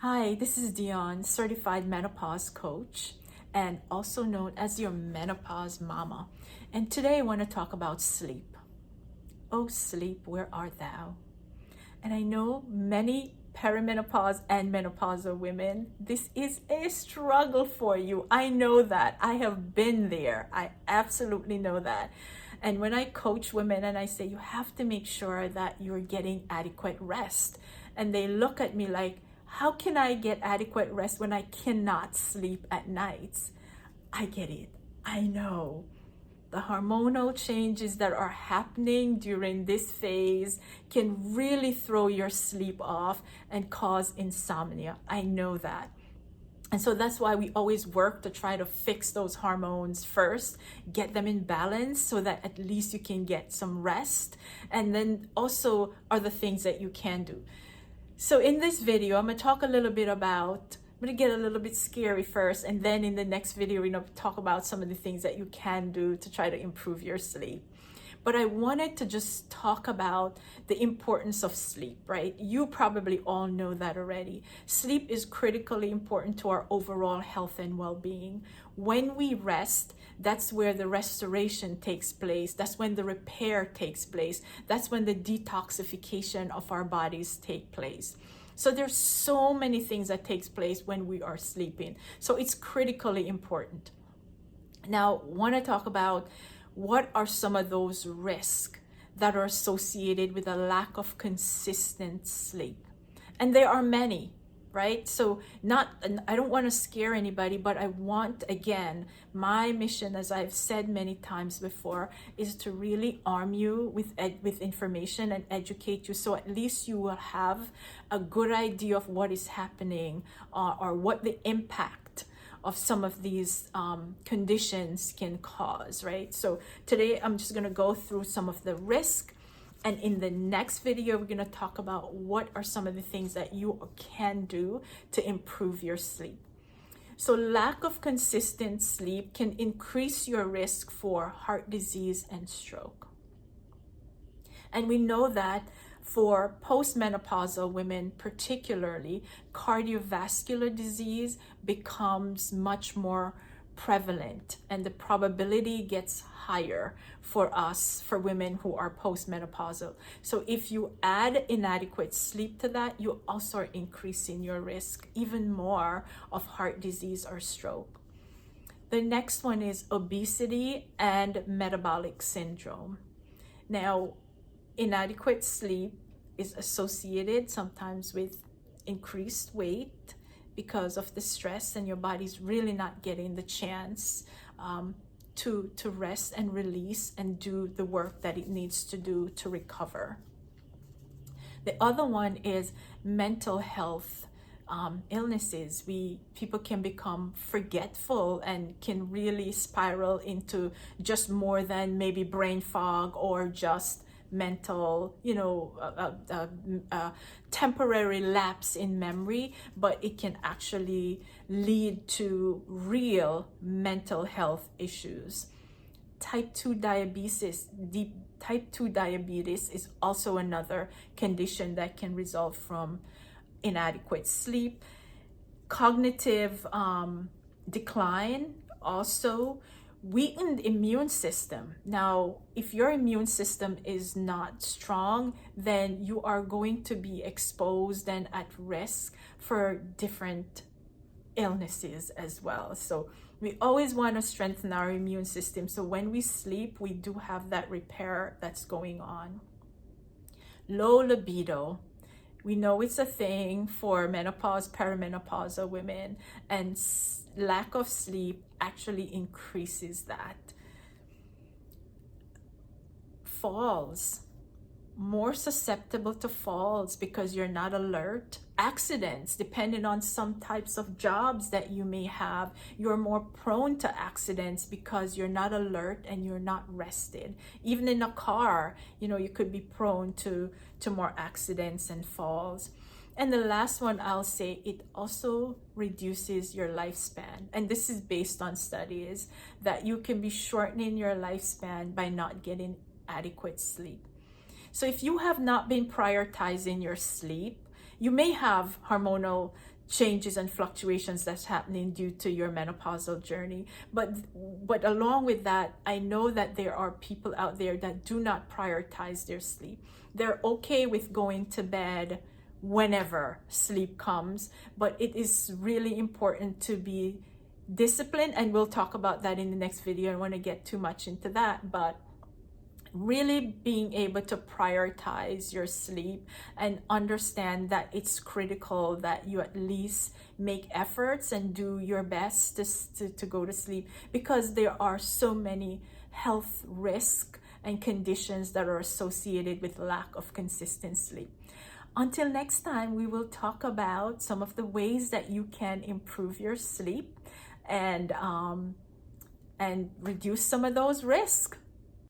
Hi, this is Dion, certified menopause coach and also known as your menopause mama. And today I want to talk about sleep. Oh, sleep, where art thou? And I know many perimenopause and menopausal women, this is a struggle for you. I know that. I have been there. I absolutely know that. And when I coach women and I say, you have to make sure that you're getting adequate rest, and they look at me like, how can I get adequate rest when I cannot sleep at nights? I get it. I know. The hormonal changes that are happening during this phase can really throw your sleep off and cause insomnia. I know that. And so that's why we always work to try to fix those hormones first, get them in balance so that at least you can get some rest. And then also are the things that you can do. So in this video, I'm gonna talk a little bit about, I'm gonna get a little bit scary first, and then in the next video, we're gonna talk about some of the things that you can do to try to improve your sleep. But I wanted to just talk about the importance of sleep, right? You probably all know that already. Sleep is critically important to our overall health and well-being. When we rest, that's where the restoration takes place. That's when the repair takes place. That's when the detoxification of our bodies take place. So there's so many things that takes place when we are sleeping. So it's critically important. Now, want to talk about what are some of those risks that are associated with a lack of consistent sleep? And there are many, right? So I don't want to scare anybody, but I want, again, my mission, as I've said many times before, is to really arm you with information and educate you, so at least you will have a good idea of what is happening, or what the impact of some of these conditions can cause, right? So today I'm just going to go through some of the risk, and in the next video we're going to talk about what are some of the things that you can do to improve your sleep. So lack of consistent sleep can increase your risk for heart disease and stroke. And we know that for postmenopausal women, particularly, cardiovascular disease becomes much more prevalent, and the probability gets higher for us, for women who are postmenopausal. So if you add inadequate sleep to that, you also are increasing your risk even more of heart disease or stroke. The next one is obesity and metabolic syndrome. Now, inadequate sleep is associated sometimes with increased weight because of the stress, and your body's really not getting the chance to rest and release and do the work that it needs to do to recover. The other one is mental health illnesses. People can become forgetful and can really spiral into just more than maybe brain fog or just mental, temporary lapse in memory, but it can actually lead to real mental health issues. Type 2 diabetes is also another condition that can result from inadequate sleep. Cognitive decline, also weakened immune system. Now, if your immune system is not strong, then you are going to be exposed and at risk for different illnesses as well. So we always want to strengthen our immune system, so when we sleep, we do have that repair that's going on. Low libido. We know it's a thing for menopause, perimenopausal women, and lack of sleep actually increases that. Falls. More susceptible to falls because you're not alert. Accidents, depending on some types of jobs that you may have, you're more prone to accidents because you're not alert and you're not rested. Even in a car, you could be prone to more accidents and falls. And the last one, I'll say, it also reduces your lifespan. And this is based on studies that you can be shortening your lifespan by not getting adequate sleep. So if you have not been prioritizing your sleep, you may have hormonal changes and fluctuations that's happening due to your menopausal journey. But along with that, I know that there are people out there that do not prioritize their sleep. They're okay with going to bed whenever sleep comes, but it is really important to be disciplined, and we'll talk about that in the next video. I don't want to get too much into that, but really being able to prioritize your sleep and understand that it's critical that you at least make efforts and do your best to go to sleep, because there are so many health risks and conditions that are associated with lack of consistent sleep. Until next time, we will talk about some of the ways that you can improve your sleep and reduce some of those risks.